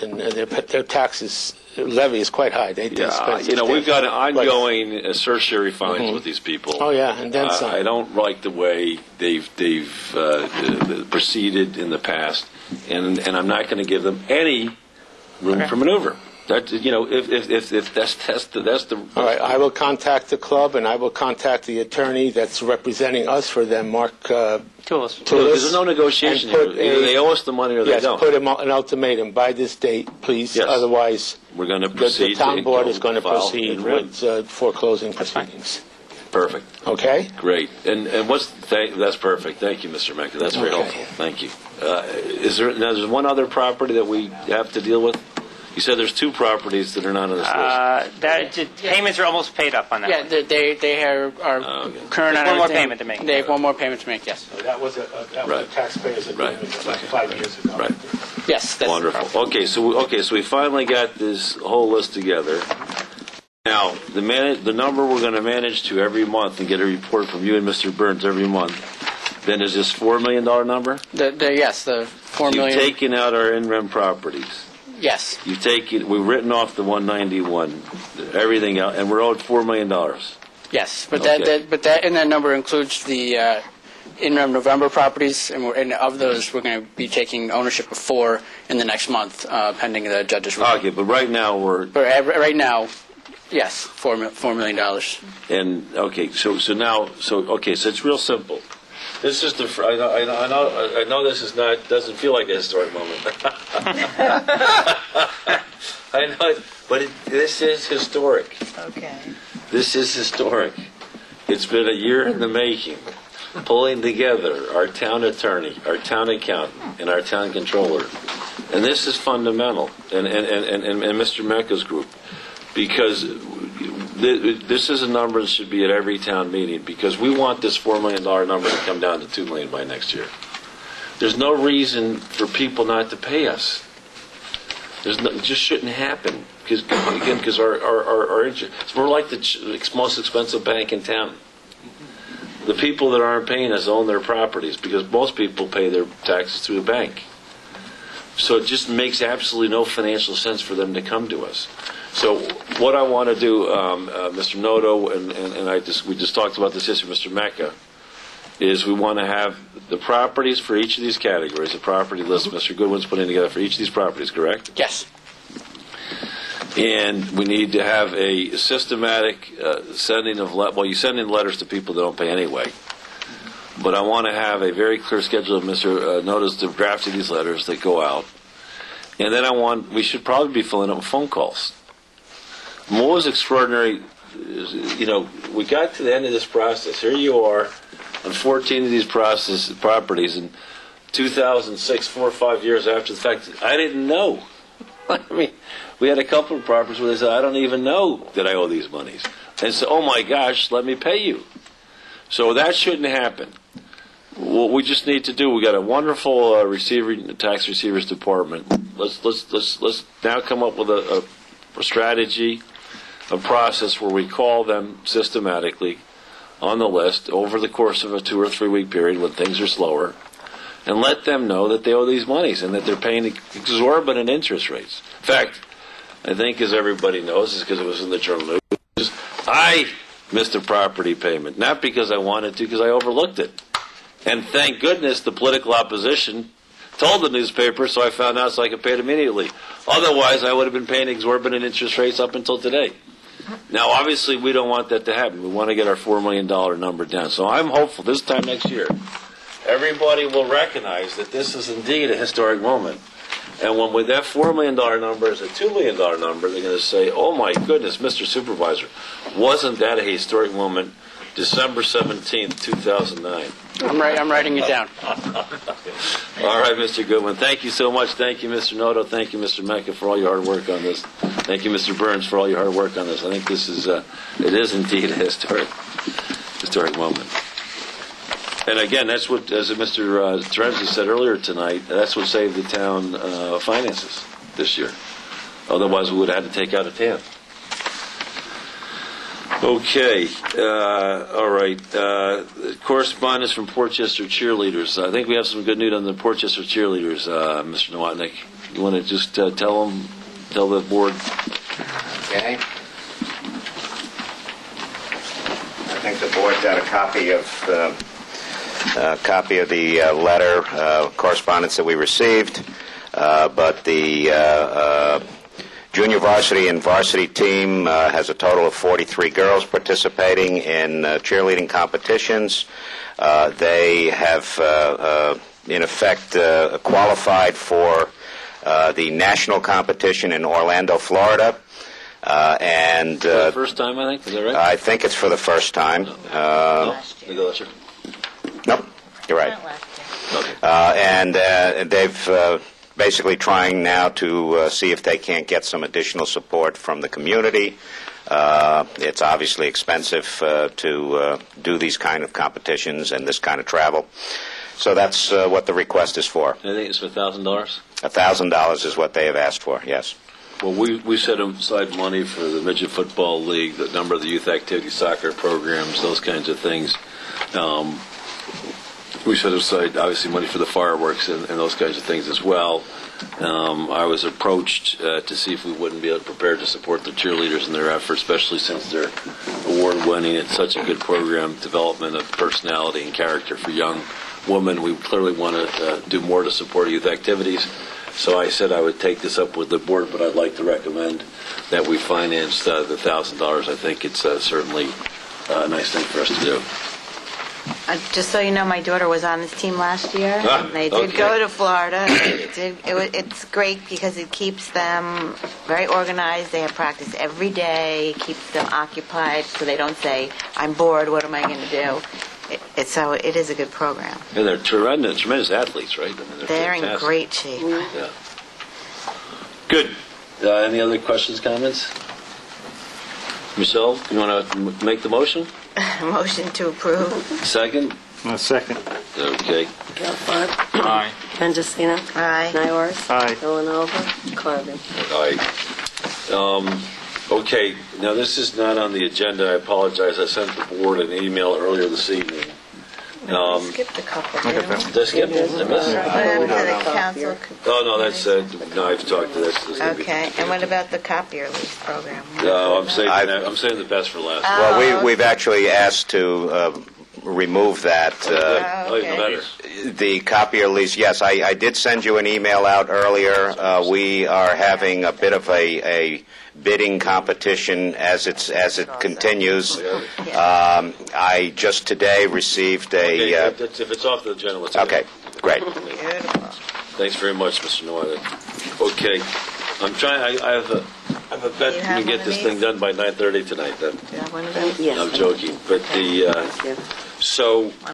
aren't, and their taxes levy is quite high. They you know, we've got an ongoing certiorari filings with these people. Oh yeah, and then some. I don't like the way they've proceeded in the past, and I'm not going to give them any room for maneuver. That, you know, if that's the. All right, I will contact the club, and I will contact the attorney that's representing us for them, Mark Tools. There's no negotiation here. Either they owe us the money or they don't. Yes, put an ultimatum by this date, please. Yes. Otherwise, we're going to proceed. The town board is going to proceed with foreclosing proceedings. Perfect. Okay. Great. And that's perfect. Thank you, Mr. Mecca. That's very helpful. Thank you. There's one other property that we have to deal with? You said there's two properties that are not on this list. Payments are almost paid up on that. Yeah, they are current on one more payment to make. They have one more payment to make, yes. So that was a taxpayer's agreement like 5 years ago. Right. Yes. That's wonderful. Okay, so we finally got this whole list together. Now, the number we're going to manage to every month and get a report from you and Mr. Burns every month, then is this $4 million number? Yes, the $4 million. You've taken out our in-rem properties. Yes. We've written off the 191, everything else, and we're owed $4 million. Yes, but that in that number includes the in-rem November properties, and of those we're going to be taking ownership of 4 in the next month, pending the judge's ruling. Okay, but right now right now, yes, $4 million. And okay, so it's real simple. This is the. I know this is not. Doesn't feel like a historic moment. I know it, but this is historic. Okay. This is historic. It's been a year in the making, pulling together our town attorney, our town accountant, and our town controller, and this is fundamental. And Mr. Mecca's group, because this is a number that should be at every town meeting, because we want this $4 million number to come down to $2 million by next year. There's no reason for people not to pay us. It just shouldn't happen, because our interest, we're like the most expensive bank in town. The people that aren't paying us own their properties, because most people pay their taxes through the bank. So it just makes absolutely no financial sense for them to come to us. So what I want to do, Mr. Noto and we just talked about this issue, Mr. Mecca, is we want to have the properties for each of these categories, the property list Mr. Goodwin's putting together for each of these properties, correct? Yes. And we need to have a systematic sending of you send in letters to people that don't pay anyway. But I want to have a very clear schedule of Mr. Noto's drafting these letters that go out. And then we should probably be filling up with phone calls. What was extraordinary is, we got to the end of this process. Here you are on 14 of these properties in 2006, 4 or 5 years after the fact. I didn't know. I mean, we had a couple of properties where they said, I don't even know that I owe these monies. And so, oh my gosh, let me pay you. So that shouldn't happen. What we just need to do, we got a wonderful tax receivers department. Let's now come up with a strategy, a process where we call them systematically on the list over the course of a 2 or 3 week period when things are slower, and let them know that they owe these monies and that they're paying exorbitant interest rates. In fact, I think, as everybody knows, is because it was in the journal news, I missed a property payment, not because I wanted to, because I overlooked it. And thank goodness the political opposition told the newspaper, so I found out so I could pay it immediately. Otherwise, I would have been paying exorbitant interest rates up until today. Now, obviously, we don't want that to happen. We want to get our $4 million number down. So I'm hopeful this time next year, everybody will recognize that this is indeed a historic moment. And when that $4 million number is a $2 million number, they're going to say, oh my goodness, Mr. Supervisor, wasn't that a historic moment, December 17th, 2009? I'm writing it down. All right, Mr. Goodwin. Thank you so much. Thank you, Mr. Noto. Thank you, Mr. Mecca, for all your hard work on this. Thank you, Mr. Burns, for all your hard work on this. I think this is, it is indeed a historic moment. And again, that's what, as Mr. Terenzi said earlier tonight, that's what saved the town finances this year. Otherwise, we would have had to take out a TAN. Okay, all right. Correspondence from Portchester Cheerleaders. I think we have some good news on the Portchester Cheerleaders, Mr. Nowotnik. You want to just tell the board? Okay. I think the board's got a copy of the letter correspondence that we received, but the junior varsity and varsity team has a total of 43 girls participating in cheerleading competitions. They have, in effect, qualified for the national competition in Orlando, Florida. And For the first time, I think. Is that right? I think it's for the first time. Last year. Nope, you're right. Okay. And they've basically trying now to see if they can't get some additional support from the community. It's obviously expensive to do these kind of competitions and this kind of travel. So that's what the request is for. I think it's for $1,000. $1,000 is what they have asked for, yes. Well, we set aside money for the Midget Football League, the number of the youth activity soccer programs, those kinds of things. We set aside, obviously, money for the fireworks and those kinds of things as well. I was approached to see if we wouldn't be prepared to support the cheerleaders in their efforts, especially since they're award-winning. It's such a good program, development of personality and character for young women. We clearly want to do more to support youth activities. So I said I would take this up with the board, but I'd like to recommend that we finance the $1,000. I think it's certainly a nice thing for us to do. Just so you know, my daughter was on this team last year. And they did go to Florida. It's great because it keeps them very organized. They have practice every day, keeps them occupied, so they don't say, "I'm bored. What am I going to do?" So it is a good program. And they're tremendous athletes, right? I mean, They're in fantastic. great shape. Yeah. Good. Any other questions, comments? Michelle, you want to make the motion? Motion to approve. Second? Second. Okay. Gelfart. Aye. Mendocino. Aye. Nyworth. Aye. Villanova. Corrigan. All right. Okay, now this is not on the agenda. I apologize. I sent the board an email earlier this evening. Skipped a couple. Did I skip it? Did I miss it? What happened to the council? Oh, no, that's, no, I've talked to this. Okay, and what about the copier lease program? No, I'm saving the best for last. Well, we've actually asked to remove that. Oh, even better. The copier lease, yes, I did send you an email out earlier. We are having a bit of a bidding competition as it continues. I just today received Okay, a... if it's off the agenda, let's Okay, great. Beautiful. Thanks very much, Mr. Nowotnik. Okay, I'm trying. I have a bet You we have can get one of this these? thing done by 9:30 tonight. Then Do you have one of those? Yes. I'm joking, but Thank you. so